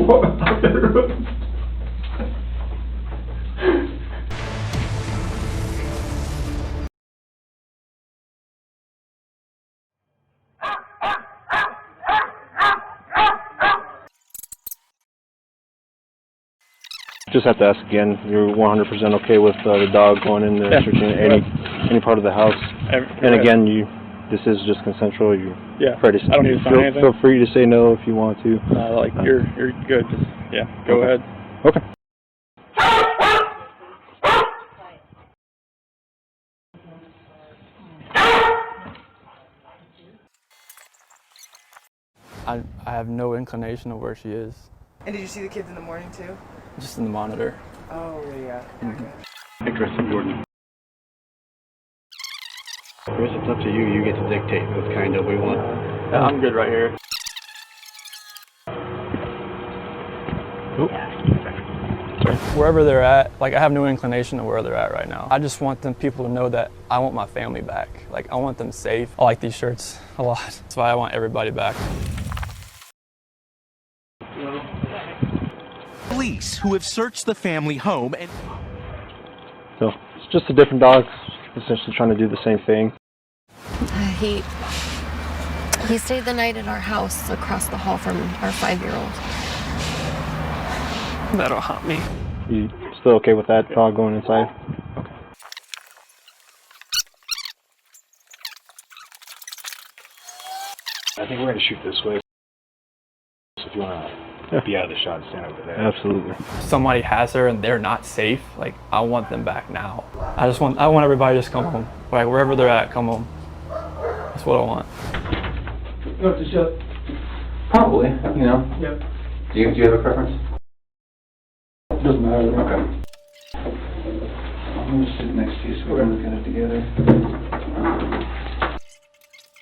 Just have to ask again, you're 100% okay with the dog going in there, searching any part of the house? And again, this is just consensual. I don't need to sign anything. Feel free to say no if you want to. You're good. Just, go ahead. Okay. I have no inclination of where she is. And did you see the kids in the morning too? Just in the monitor. Oh, yeah. Okay. Interesting, Jordan. Chris, it's up to you. You get to dictate. That's kind of we want. I'm good right here. Wherever they're at, I have no inclination of where they're at right now. I just want people to know that I want my family back. I want them safe. I like these shirts a lot. That's why I want everybody back. Police who have searched the family home and... So, it's just a different dog, essentially trying to do the same thing. He stayed the night at our house across the hall from our 5-year-old. That'll haunt me. You still okay with that dog going inside? Okay. I think we're going to shoot this way. So if you want to be out of the shot, stand over there. Absolutely. If somebody has her and they're not safe, I want them back now. I want everybody to just come home. Wherever they're at, come home. That's what I want. You want to shut? Probably, Yep. Do you have a preference? Doesn't matter. Okay. I'm going to sit next to you so we can look at it together.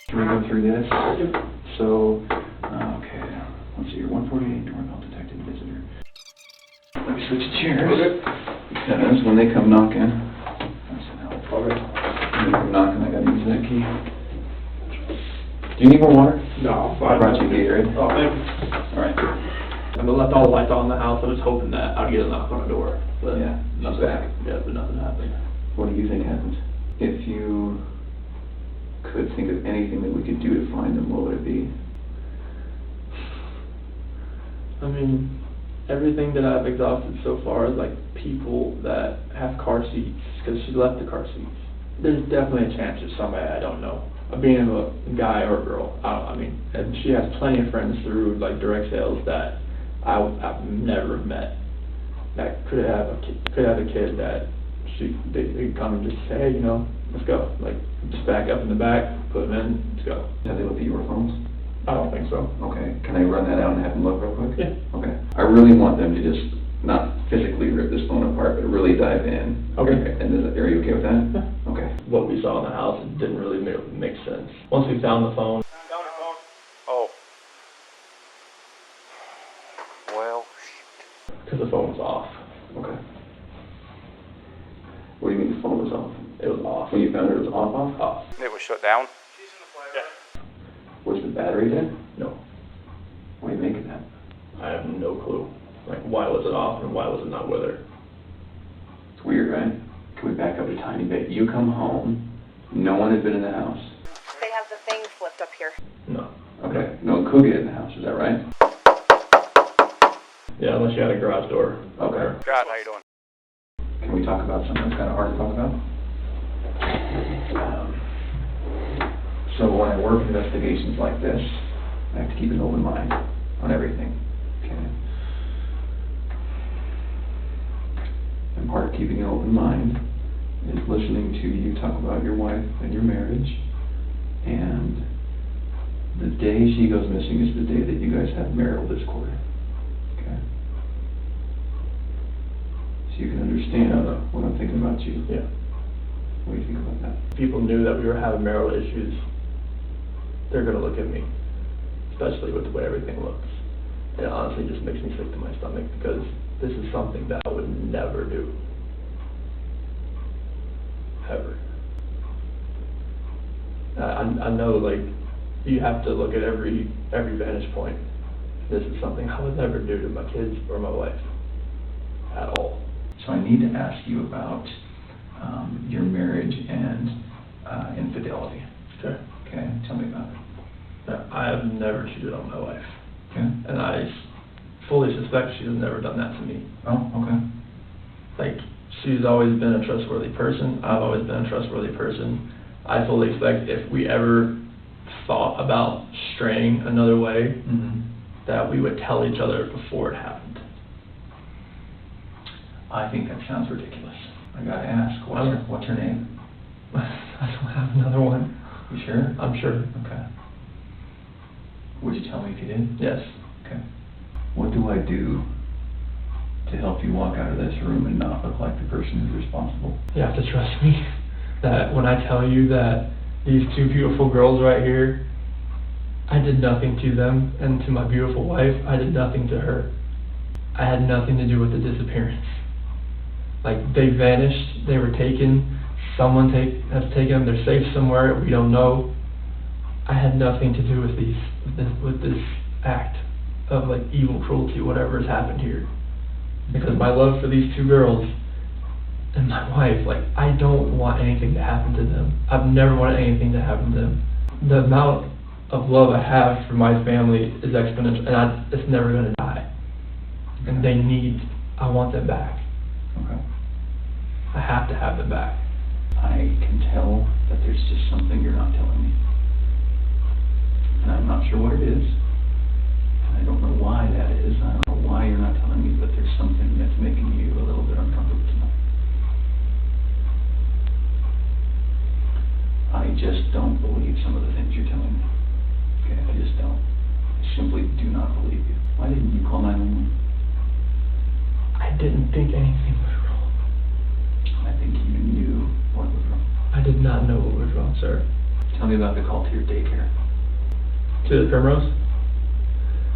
Can we go through this? Yep. So, okay, let's see, you're 148 doorbell detected visitor. Let me switch chairs. Okay. Because when they come knocking, that's an help. Okay. When they come knocking, I gotta use that key. Do you need more water? No, I brought you Gatorade. Oh, thank you. Alright. I'm gonna left all the lights on in the house. I was hoping that I'd get a knock on the door. But Yeah, nothing. back. Yeah, but nothing happened. What do you think happened? If you could think of anything that we could do to find them, what would it be? I mean, everything that I've exhausted so far is people that have car seats, because she left the car seats. There's definitely a chance it's somebody I don't know. Being a guy or a girl, and she has plenty of friends through direct sales that I've never met. That could have a kid that they could come and just say, hey, let's go. Just back up in the back, put them in, let's go. Have they looked at your phones? I don't think so. Okay, can I run that out and have them look real quick? Yeah. Okay. I really want them to just not physically rip this phone apart, but really dive in. Okay. And are you okay with that? Yeah. Okay. What we saw in the house, it didn't really make sense. Once we found the phone. Oh. Well, Because the phone was off. Okay. What do you mean the phone was off? It was off. When you found it was off? Off. it was shut down. Was the battery dead? No. What do you make of that? I have no clue. Why was it off and why was it not with her? It's weird, right? Can we back up a tiny bit? You come home, no one had been in the house. They have the thing flipped up here. No. Okay, no one could get in the house, is that right? Yeah, unless you had a garage door. Okay. God, how you doing? Can we talk about something that's kind of hard to talk about? So when I work investigations like this, I have to keep an open mind on everything, okay? And part of keeping an open mind is listening to you talk about your wife and your marriage, and the day she goes missing is the day that you guys have marital discord, okay? So you can understand what I'm thinking about you. Yeah. What do you think about that? If people knew that we were having marital issues, they're going to look at me, especially with the way everything looks. It honestly just makes me sick to my stomach because this is something that I would never do. Ever. I know, you have to look at every vantage point. this is something I would never do to my kids or my wife at all. So I need to ask you about your marriage and infidelity. Sure. Okay, tell me about it. Now, I have never cheated on my wife. Okay. And I fully suspect she has never done that to me. Oh, okay. Like, she's always been a trustworthy person. I've always been a trustworthy person. I fully expect if we ever thought about straying another way, that we would tell each other before it happened. I think that sounds ridiculous. I gotta ask, what's her name? I don't have another one. You sure? I'm sure. Okay. Would you tell me if you did? Yes. Okay. What do I do to help you walk out of this room and not look like the person who's responsible? You have to trust me that when I tell you that these two beautiful girls right here, I did nothing to them, and to my beautiful wife, I did nothing to her. I had nothing to do with the disappearance. Like, they vanished, they were taken, someone has taken them, they're safe somewhere, we don't know. I had nothing to do with this act of like evil cruelty, whatever has happened here. Because my love for these two girls and my wife, like, I don't want anything to happen to them. I've never wanted anything to happen to them. The amount of love I have for my family is exponential, and it's never gonna die. And I want them back. Okay. I have to have them back. I can tell that there's just something you're not telling me. And I'm not sure what it is. I don't know why that is. I don't know why you're not telling me, but there's something that's making you a little bit uncomfortable tonight. I just don't believe some of the things you're telling me. Okay, I just don't. I simply do not believe you. Why didn't you call 911? I didn't think anything was wrong. I think you knew what was wrong. I did not know what was wrong, sir. Tell me about the call to your daycare. To the Primrose?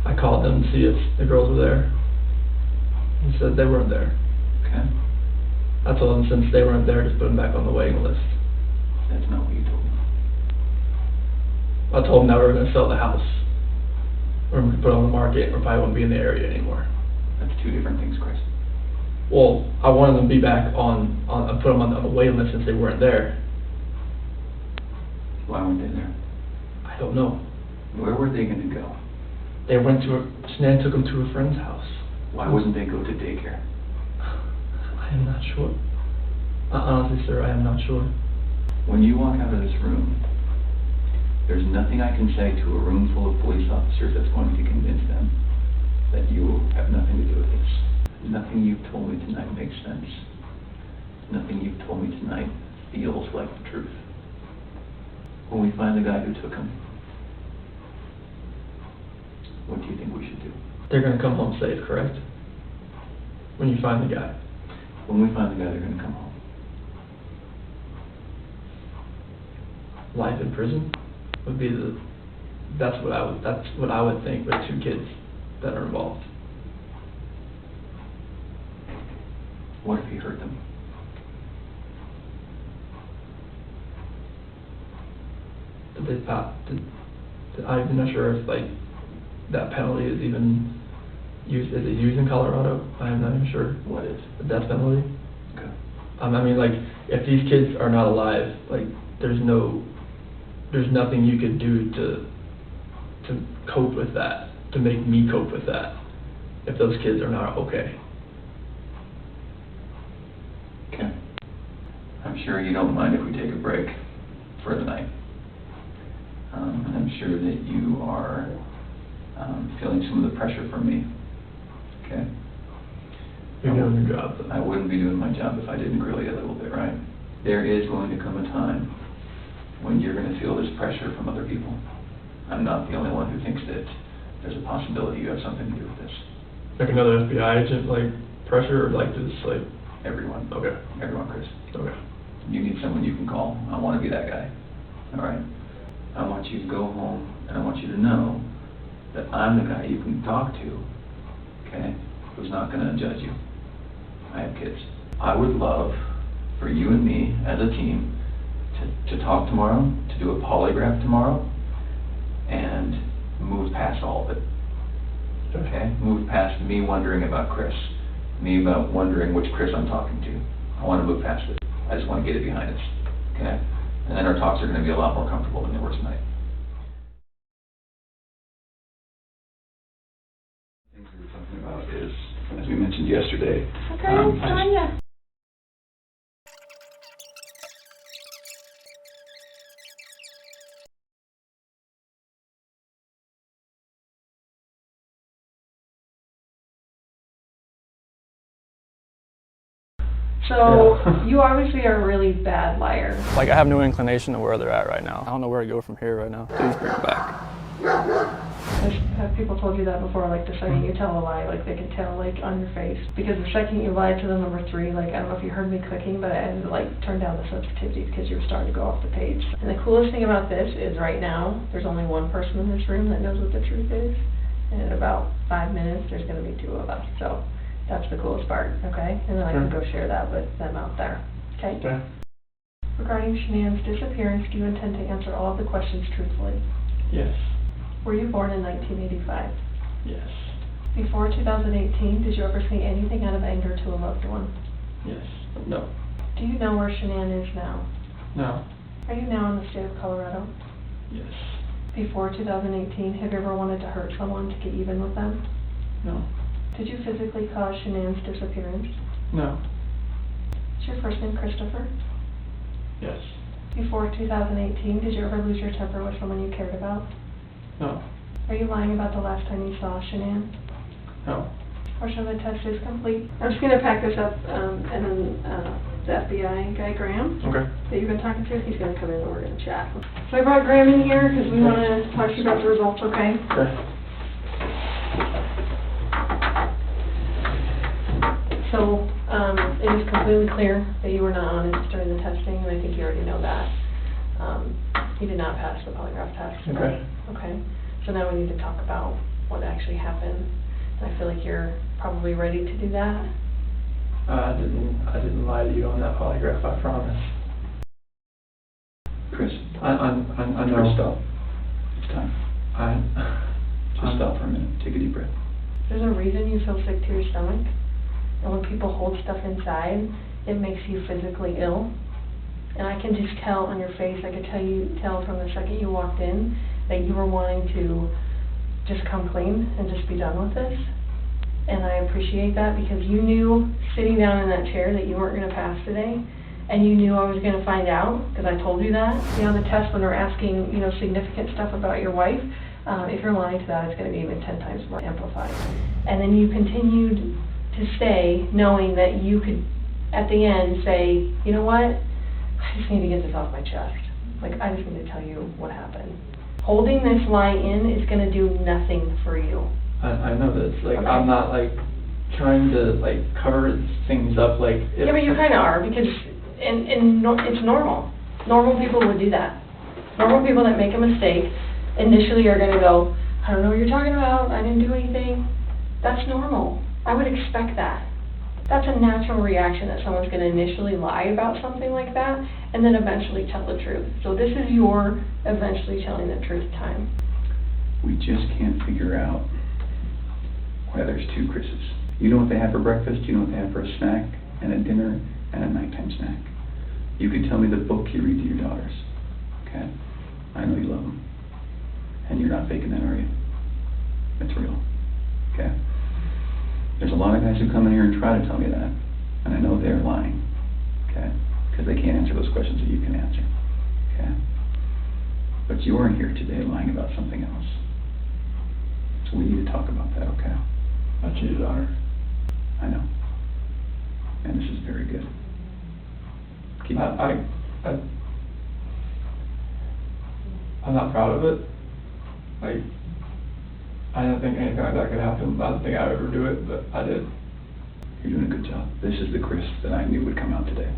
I called them to see if the girls were there. He said they weren't there. Okay. I told them since they weren't there, just put them back on the waiting list. That's not what you told me. I told them that we were going to sell the house. Or we could put it on the market, or probably wouldn't be in the area anymore. That's two different things, Chris. Well, I wanted them to be back I put them on the waiting list since they weren't there. Why weren't they there? I don't know. Where were they going to go? They went Shanann took them to a friend's house. Why wouldn't they go to daycare? I am not sure. Honestly, sir, I am not sure. When you walk out of this room, there's nothing I can say to a room full of police officers that's going to convince them that you have nothing to do with this. Nothing you've told me tonight makes sense. Nothing you've told me tonight feels like the truth. When we find the guy who took him, what do you think we should do? They're going to come home safe, correct? When you find the guy. When we find the guy, they're going to come home. Life in prison would be that's what I would think with two kids that are involved. What if he hurt them? I'm not sure if like that penalty is even used. Is it used in Colorado? I'm not even sure. What is? The death penalty. Okay. I mean, like, if these kids are not alive, like, there's nothing you could do to cope with that, to make me cope with that, if those kids are not okay. Okay. I'm sure you don't mind if we take a break for the night. I'm sure that you are feeling some of the pressure from me. Okay? You're doing your job, though. I wouldn't be doing my job if I didn't grill you a little bit, right? There is going to come a time when you're going to feel this pressure from other people. I'm not the only one who thinks that there's a possibility you have something to do with this. Like another FBI agent, like, pressure, or like just, like... Everyone. Okay. Everyone, Chris. Okay. You need someone you can call. I want to be that guy. All right? I want you to go home, and I want you to know that I'm the guy you can talk to, okay, who's not going to judge you. I have kids. I would love for you and me as a team to talk tomorrow, to do a polygraph tomorrow, and move past all of it. Okay? Move past me wondering about Chris. Me about wondering which Chris I'm talking to. I want to move past it. I just want to get it behind us. Okay? And then our talks are going to be a lot more comfortable than they were tonight. Things we were talking about is, as we mentioned yesterday. Okay, Tanya. So, you obviously are a really bad liar. Like, I have no inclination to where they're at right now. I don't know where to go from here right now. Please bring it back. Have people told you that before? Like, the second you tell a lie, like, they can tell, like, on your face? Because the second you lied to them, number 3, like, I don't know if you heard me clicking, but I had to, like, turn down the sensitivity because you were starting to go off the page. And the coolest thing about this is right now, there's only one person in this room that knows what the truth is. And in about 5 minutes, there's going to be 2 of us. So, that's the coolest part, okay? And then I can go share that with them out there, okay? Okay. Regarding Shanann's disappearance, do you intend to answer all of the questions truthfully? Yes. Were you born in 1985? Yes. Before 2018, did you ever say anything out of anger to a loved one? Yes. No. Do you know where Shanann is now? No. Are you now in the state of Colorado? Yes. Before 2018, have you ever wanted to hurt someone to get even with them? No. Did you physically cause Shanann's disappearance? No. Is your first name Christopher? Yes. Before 2018, did you ever lose your temper with someone you cared about? No. Are you lying about the last time you saw Shanann? No. Portion of the test is complete. I'm just going to pack this up, and then the FBI guy, Grahm, Okay. that you've been talking to, he's going to come in and we're going to chat. So I brought Grahm in here because we want to talk to you about the results, okay? Okay. So, it is completely clear that you were not honest during the testing, and I think you already know that. You did not pass the polygraph test. Okay. Okay, so now we need to talk about what actually happened. And I feel like you're probably ready to do that. I didn't lie to you on that polygraph, I promise. Chris, I know. Chris, stop. It's time. Just stop for a minute. Take a deep breath. There's a reason you feel sick to your stomach. And when people hold stuff inside, it makes you physically ill. And I can just tell on your face, I could tell from the second you walked in that you were wanting to just come clean and just be done with this. And I appreciate that because you knew sitting down in that chair that you weren't going to pass today. And you knew I was going to find out because I told you that. You know, on the test when they're asking, you know, significant stuff about your wife, if you're lying to that, it's going to be even 10 times more amplified. And then you continued to stay knowing that you could, at the end, say, you know what, I just need to get this off my chest. Like, I just need to tell you what happened. Holding this lie in is going to do nothing for you. I know this. Like, Okay. I'm not, like, trying to, like, cover things up, like... Yeah, but you kind of are, because it's normal. Normal people would do that. Normal people that make a mistake initially are going to go, I don't know what you're talking about, I didn't do anything. That's normal. I would expect that. That's a natural reaction that someone's going to initially lie about something like that and then eventually tell the truth. So this is your eventually telling the truth time. We just can't figure out why there's 2 Chris's. You know what they have for breakfast, you know what they have for a snack, and a dinner, and a nighttime snack. You can tell me the book you read to your daughters, okay? I know you love them. And you're not faking that, are you? It's real, okay? There's a lot of guys who come in here and try to tell me that, and I know they're lying, okay? Because they can't answer those questions that you can answer, okay? But you are here today lying about something else. So we need to talk about that, okay? I cheated on her. I know. And this is very good. Keep I'm not proud of it. Like, I didn't think anything like that could happen. I didn't think I would ever do it, but I did. You're doing a good job. This is the Chris that I knew would come out today.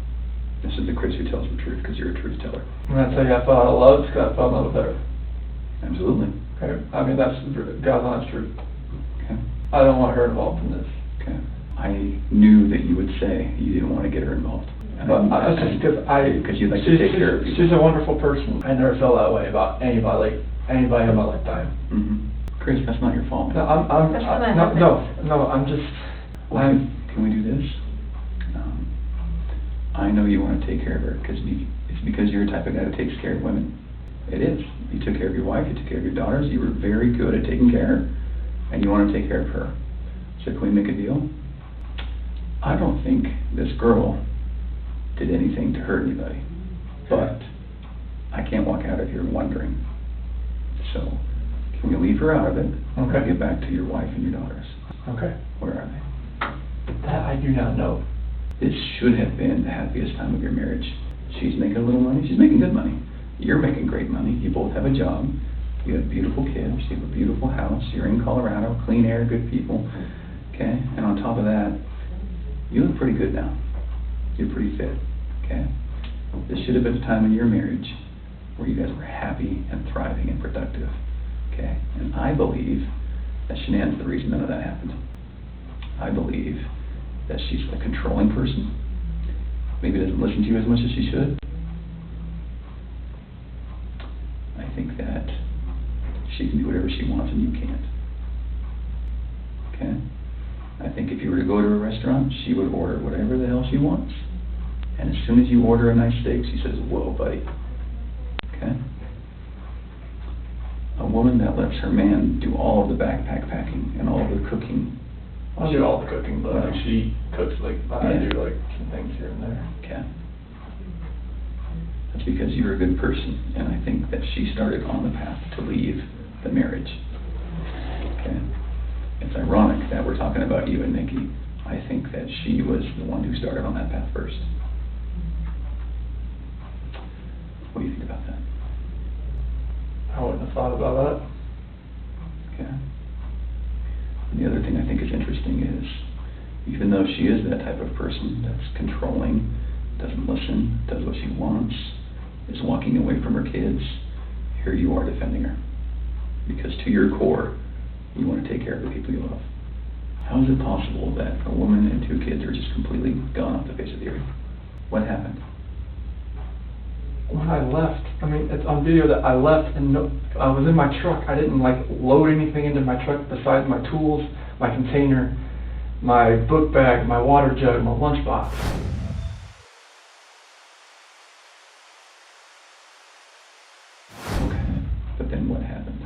This is the Chris who tells the truth because you're a truth teller. I'm going to tell you I fell out of love because I fell in love with her. Absolutely. Okay? I mean, that's God's honest truth. Okay. I don't want her involved in this. Okay. I knew that you would say you didn't want to get her involved. But that's just because you'd like to take care of people. She's a wonderful person. I never felt that way about anybody in my lifetime. Mm-hmm. Chris, Chris, that's not your fault. No, I'm just, Well, can we do this? I know you want to take care of her because it's because you're the type of guy who takes care of women. It is. You took care of your wife, you took care of your daughters, you were very good at taking care of her, and you want to take care of her. So can we make a deal? I don't think this girl did anything to hurt anybody, but I can't walk out of here wondering. So can we leave her out of it? Okay. Get back to your wife and your daughters. Okay. Where are they? That I do not know. This should have been the happiest time of your marriage. She's making a little money. She's making good money. You're making great money. You both have a job. You have beautiful kids. You have a beautiful house. You're in Colorado. Clean air, good people. Okay? And on top of that, you look pretty good now. You're pretty fit. Okay? This should have been a time in your marriage where you guys were happy and thriving and productive. Okay? And I believe that Shanann's the reason none of that happened. I believe that she's a controlling person. Maybe doesn't listen to you as much as she should. I think that she can do whatever she wants and you can't. Okay? I think if you were to go to a restaurant, she would order whatever the hell she wants. And as soon as you order a nice steak, she says, whoa, buddy. Okay? A woman that lets her man do all of the backpack packing and all of the cooking. I'll do all the cooking, but like she cooks like I do like some things here and there. Okay. That's because you're a good person, and I think that she started on the path to leave the marriage. Okay. It's ironic that we're talking about you and Nikki. I think that she was the one who started on that path first. What do you think about that? I wouldn't have thought about that. Okay. And the other thing I think is interesting is, even though she is that type of person that's controlling, doesn't listen, does what she wants, is walking away from her kids, here you are defending her. Because to your core, you want to take care of the people you love. How is it possible that a woman and 2 kids are just completely gone off the face of the earth? What happened? When I left, I mean, it's on video that I left and I was in my truck. I didn't like load anything into my truck besides my tools, my container, my book bag, my water jug, my lunchbox. Okay, but then what happened?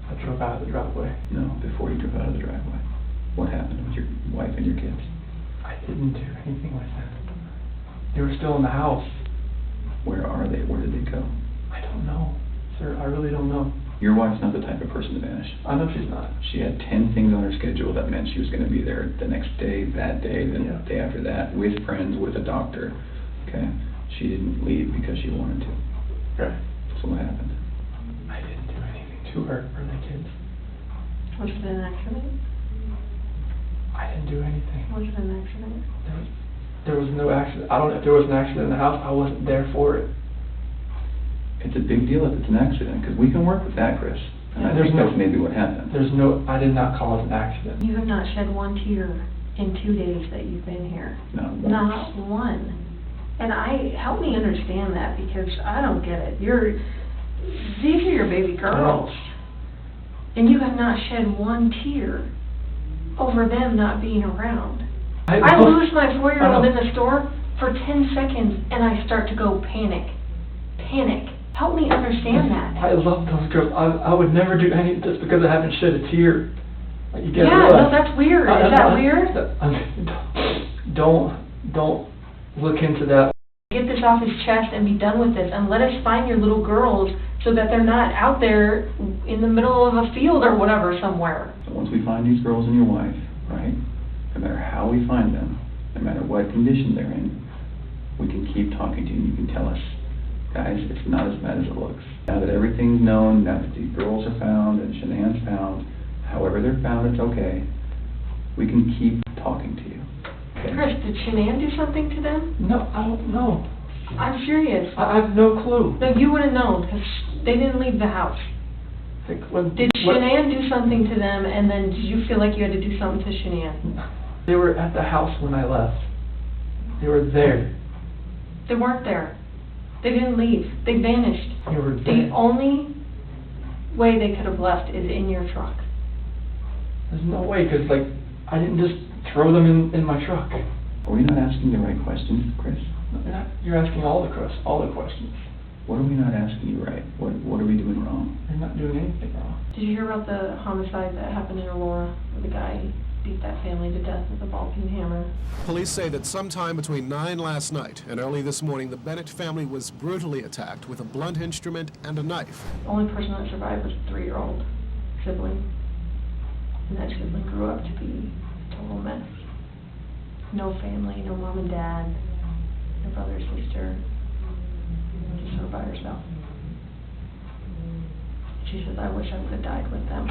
I drove out of the driveway. No, before you drove out of the driveway. What happened with your wife and your kids? I didn't do anything with them. They were still in the house. Where are they? Where did they go? I don't know, sir. I really don't know. Your wife's not the type of person to vanish. I know she's not. She had 10 things on her schedule that meant she was going to be there the next day, that day, the day after that, with friends, with a doctor. Okay? She didn't leave because she wanted to. Okay. So what happened? I didn't do anything to her or the kids. Was it an accident? I didn't do anything. Was it an accident? There was no accident. I don't know if there was an accident in the house. I wasn't there for it. It's a big deal if it's an accident, because we can work with that, Chris. And I think that's maybe what happened. I did not cause an accident. You have not shed one tear in 2 days that you've been here. Not once. Not one. And help me understand that, because I don't get it. These are your baby girls. And you have not shed one tear over them not being around. I lose my 4-year-old in the store for 10 seconds and I start to go panic. Help me understand that. I love those girls. I would never do anything just because I haven't shed a tear. Like, you yeah, no, that's weird. Is that weird? Don't look into that. Get this off his chest and be done with this, and let us find your little girls so that they're not out there in the middle of a field or whatever somewhere. So once we find these girls and your wife, right, no matter how we find them, no matter what condition they're in, we can keep talking to you and you can tell us, guys, it's not as bad as it looks. Now that everything's known, now that these girls are found and Shanann's found, however they're found, it's okay. We can keep talking to you. Okay? Chris, did Shanann do something to them? No, I don't know. I'm serious. I have no clue. No, you would have known, because they didn't leave the house. Did Shanann do something to them, and then did you feel like you had to do something to Shanann? They were at the house when I left. They were there. They weren't there. They didn't leave. They vanished. They were there. The only way they could have left is in your truck. There's no way, because, like, I didn't just throw them in my truck. Are we not asking the right questions, Chris? You're asking all the questions. What are we not asking you right? What are we doing wrong? You're not doing anything wrong. Did you hear about the homicide that happened in Aurora, where the guy beat that family to death with a ball-peen hammer? Police say that sometime between 9 last night and early this morning, the Bennett family was brutally attacked with a blunt instrument and a knife. The only person that survived was a 3-year-old sibling. And that sibling grew up to be a total mess. No family, no mom and dad, no brother or sister, just her by herself. She says, I wish I would have died with them.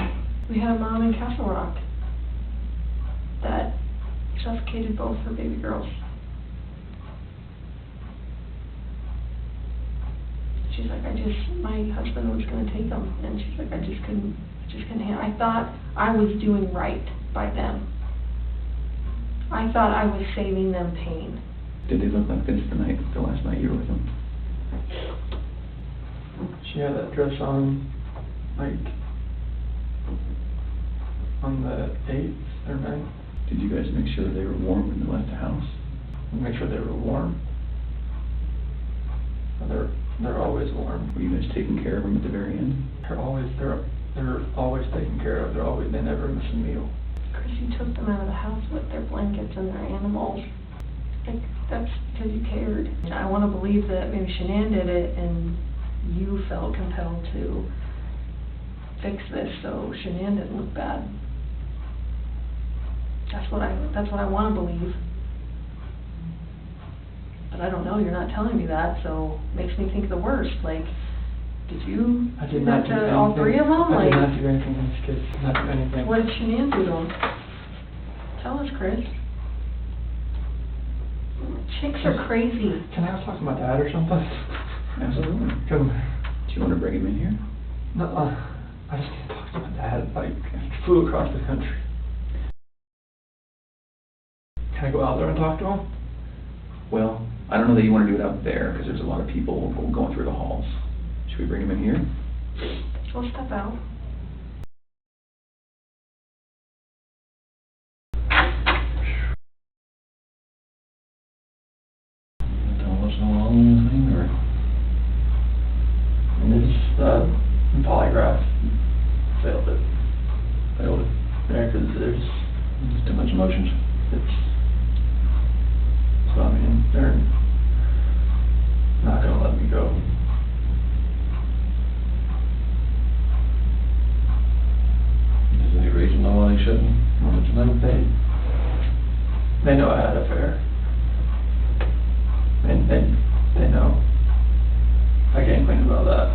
We had a mom in Castle Rock that suffocated both her baby girls. She's like, my husband was going to take them, and she's like, I just couldn't handle. I thought I was doing right by them. I thought I was saving them pain. Did they look like this the last night you were with them? She had that dress on, like, on the 8th or 9th. Did you guys make sure they were warm when they left the house? Make sure they were warm. They're always warm. Were you guys taking care of them at the very end? They're always taken care of. They never miss a meal. Chris, you took them out of the house with their blankets and their animals. Like, that's because you cared. I want to believe that maybe Shanann did it and you felt compelled to fix this so Shanann didn't look bad. That's what I want to believe. But I don't know, you're not telling me that, so it makes me think the worst. Like, did you do that to all 3 of them? I did not do anything to these kids. Not do anything. What did Shanann do to them? Tell us, Chris. Chicks are crazy. Can I talk to my dad or something? Absolutely. Come. Do you want to bring him in here? No, I just need to talk to my dad. Like, I flew across the country. Can I go out there and talk to him? Well, I don't know that you want to do it out there, because there's a lot of people going through the halls. Should we bring him in here? We'll step out. Tell us what's going on with anything, or? It's polygraph. Failed it. Failed it. Yeah, because there's too much emotions. So, I mean, they're not going to let me go. Is there any reason why they shouldn't? They know I had an affair. And they know. I can't complain about that.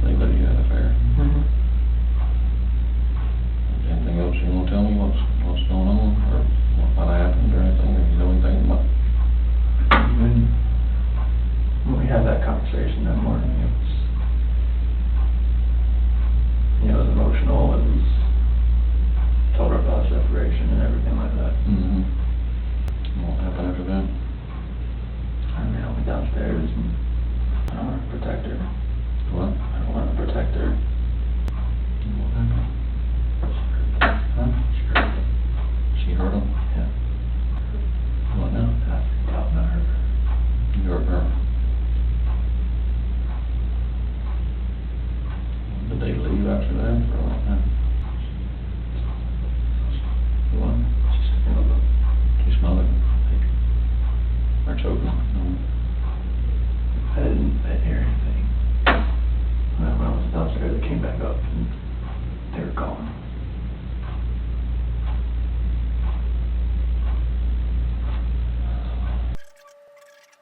They know you had an affair. Mm-hmm. Anything else you want to tell me? What's going on, or what happened, or anything? Or you know anything about? When we had that conversation that morning, it was emotional. It was told her about separation and everything like that. Mm-hmm. What happened after that? I mean, I went downstairs and I don't want to protect her. What? I don't want to protect her. What happened? Huh? She hurt him? Yeah. What now? I freaked out and I hurt her. You hurt her? Did they leave after that, or what happened? What? She smelled it. Or choking? No. I didn't hear anything. When I was downstairs, I came back up and they were gone.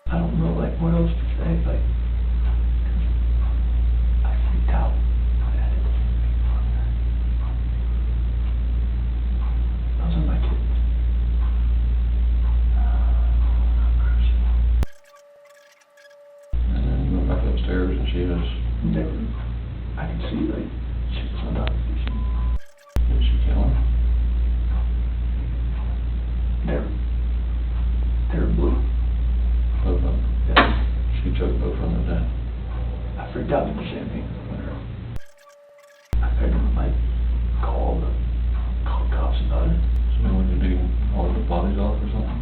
I don't know, like, what else to say, like, I freaked out. Those are my kids. And then you went back upstairs and she was... I could see, like, she was on the opposition. Did she kill her? They're blue. Both of them. champagne for her. I couldn't, like, call cops about it. So they wanted to do all the bodies off or something?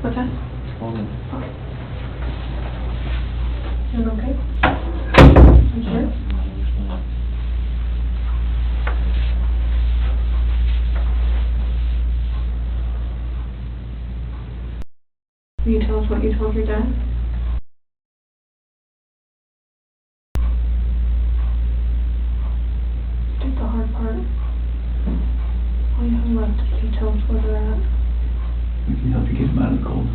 What's that? You okay? You sure? Will you tell us what you told your dad? Did the hard part. All you have left is to tell us where they're at. We can help you get him out of the cold.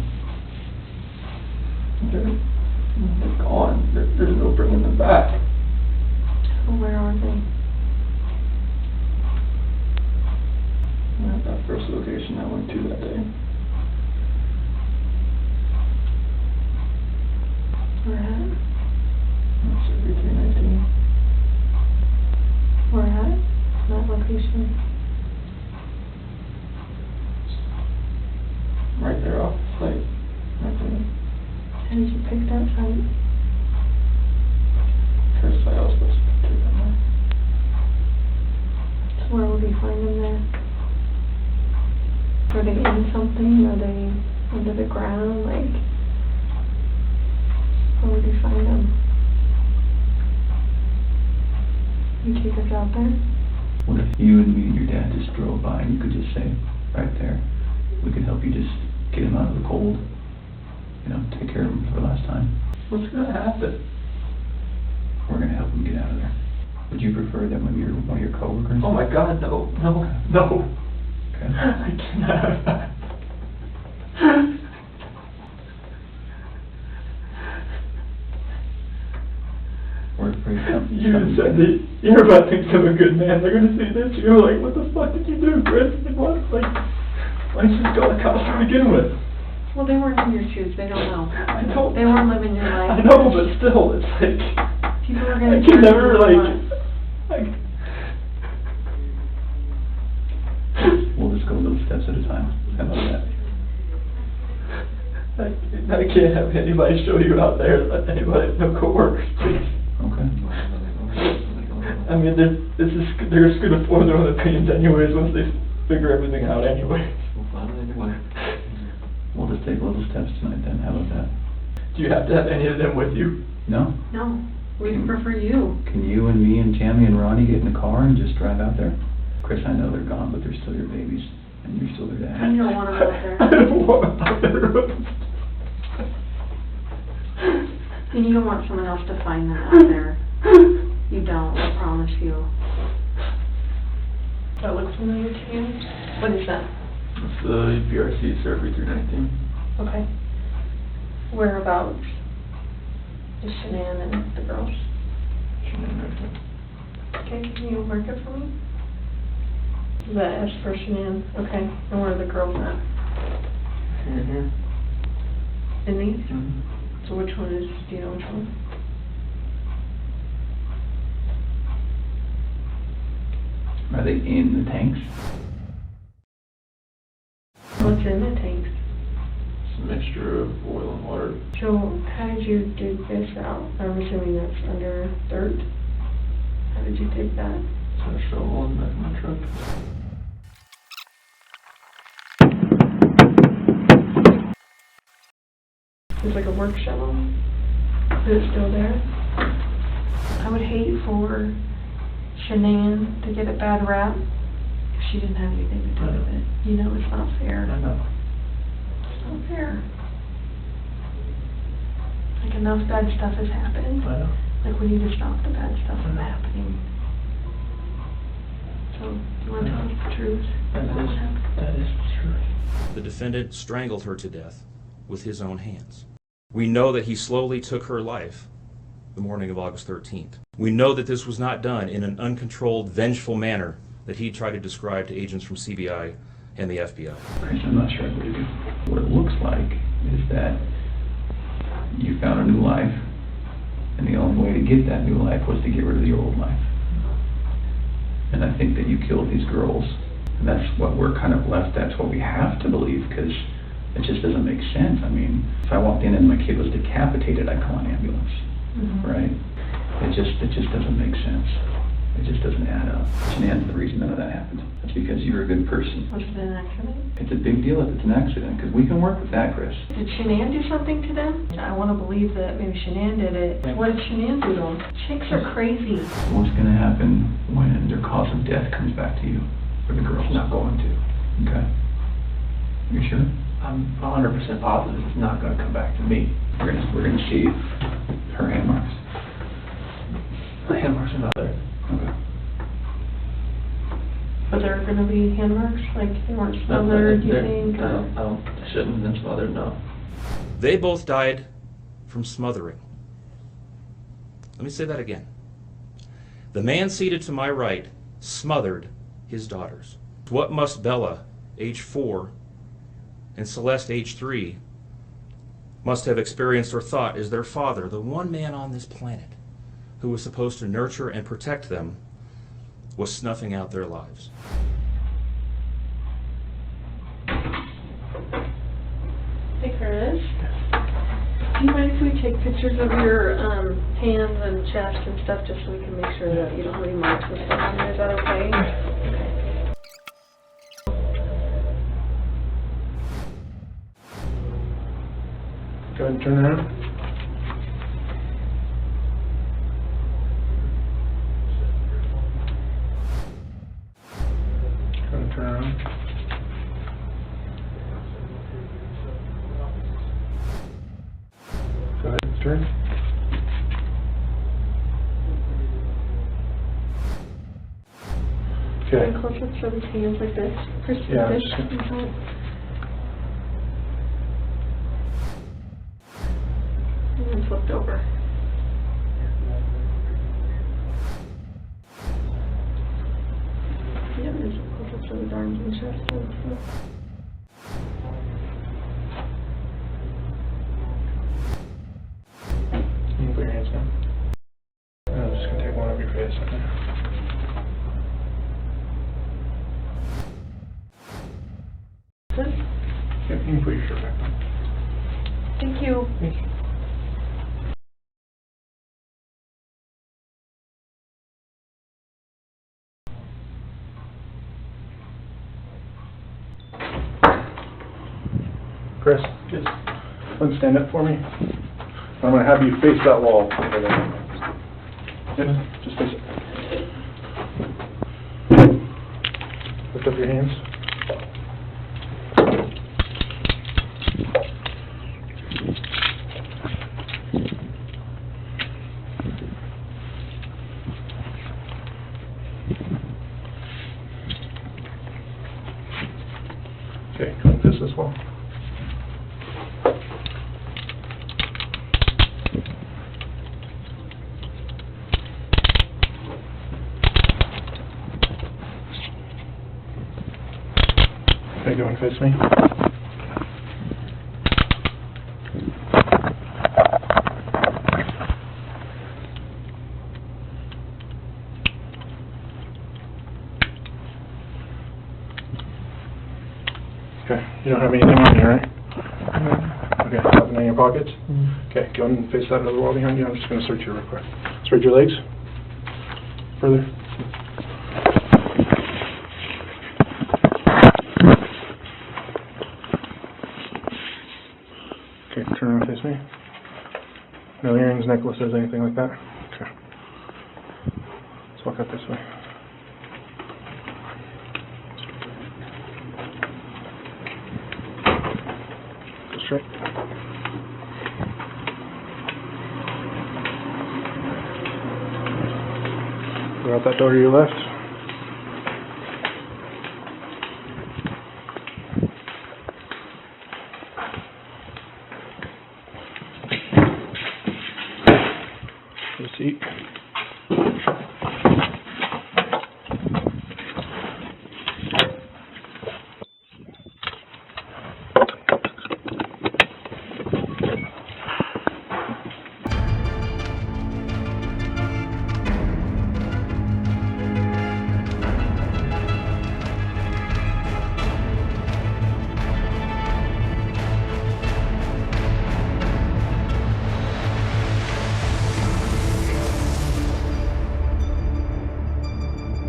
They're gone. There's no bringing them back. Well, where are they? At that first location I went to that day. Where at? That's every 319. Where at? That location. Right there off the site. Right there. How did you pick that site? First site I was supposed to take them there. So where would we find them there? Are they in something? Are they under the ground? Like, where would we find them? You take us out there? What if you and me and your dad just drove by and you could just say, right there, we could help you just get him out of the cold, you know, take care of him for the last time. What's gonna happen? We're gonna help him get out of there. Would you prefer that one of your coworkers? Oh my God, no. Okay. I cannot have that. We're afraid You said that you're about to become a good man. They're gonna see this. You're like, what the fuck did you do, Chris? Like, what? Like, why didn't you just go to cops to begin with? Well, they weren't in your shoes. They don't know. I know. They weren't living your life. I know, but still, it's like, People are gonna I can never, We'll just go little steps at a time. How about that? I can't have anybody show you out there, anybody, no coworkers, please. Okay. I mean, they're just gonna form their own opinions anyways once they figure everything out anyway. We'll just take little steps tonight then. How about that? Do you have to have any of them with you? No? No. We'd prefer you. Can you and me and Tammy and Ronnie get in the car and just drive out there? Chris, I know they're gone, but they're still your babies, and you're still their dad. You don't want them out there. I don't want them out there. And you don't want someone else to find them out there. You don't, I promise you. That looks familiar to you? What is that? It's the BRC Survey 319. Okay. Whereabouts is Shanann and the girls? Shanann. Okay, can you mark it for me? The S for Shanann, okay. And where are the girls at? Here. In these? Mm-hmm. So which one is, do you know which one? Are they in the tanks? What's in the tanks? It's a mixture of oil and water. So how did you dig this out? I'm assuming that's under dirt. How did you dig that? It's a shovel in the back of my truck. It's like a work shovel. Is it still there? I would hate for Shanann to get a bad rap if she didn't have anything to do with it. You know, it's not fair. I know. It's not fair. Like, enough bad stuff has happened. I know. Like, we need to stop the bad stuff from happening. So, do you want to tell us the truth? That is the truth. The defendant strangled her to death with his own hands. We know that he slowly took her life the morning of August 13th. We know that this was not done in an uncontrolled, vengeful manner that he tried to describe to agents from CBI and the FBI. I'm not sure I believe you. What it looks like is that you found a new life, and the only way to get that new life was to get rid of the old life. And I think that you killed these girls, and that's what we're kind of left, that's what we have to believe, because it just doesn't make sense. I mean, if I walked in and my kid was decapitated, I'd call an ambulance, right? It just doesn't make sense. It just doesn't add up. Shanann's the reason none of that happened. That's because you're a good person. Was it an accident? It's a big deal if it's an accident, because we can work with that, Chris. Did Shanann do something to them? I want to believe that maybe Shanann did it. What did Shanann do to them? Chicks are crazy. What's going to happen when their cause of death comes back to you? Or the girl's not going to. Okay. You sure? I'm 100% positive it's not going to come back to me. We're gonna see her hand marks. The hand marks are not there. Okay. But there are going to be hand marks? Like, they weren't smothered, you think? They shouldn't have been smothered, no. They both died from smothering. Let me say that again. The man seated to my right smothered his daughters. What must Bella, age 4, and Celeste, age 3, must have experienced or thought is their father, the one man on this planet who was supposed to nurture and protect them, was snuffing out their lives. Hey, Curtis. Do you mind if we take pictures of your hands and chest and stuff just so we can make sure that you don't have any marks and stuff on there? Is that okay? Go ahead and turn around. Go ahead and turn around. Go ahead and turn. Okay. And close up, show these hands like this. Chris, Yeah, this. just And then flipped over. Yeah, there's close up, show the arms and chest and stuff. You can put your hands down. And I'm just going to take one of your face. Okay. This? Yep, you can put your shirt back on. Thank you. Thank you. Chris, just stand up for me. I'm going to have you face that wall over there. Yep, just face it. Lift up your hands. Okay, go and face this wall. Okay, go and face me. Okay, you don't have anything on you, right? Okay, nothing in your pockets? Okay, go and face that other wall behind you. I'm just going to search you real quick. Spread your legs. Further. Okay, turn around and face me. No earrings, necklaces, anything like that? Okay. Let's walk out this way. Go straight. Go out that door to your left.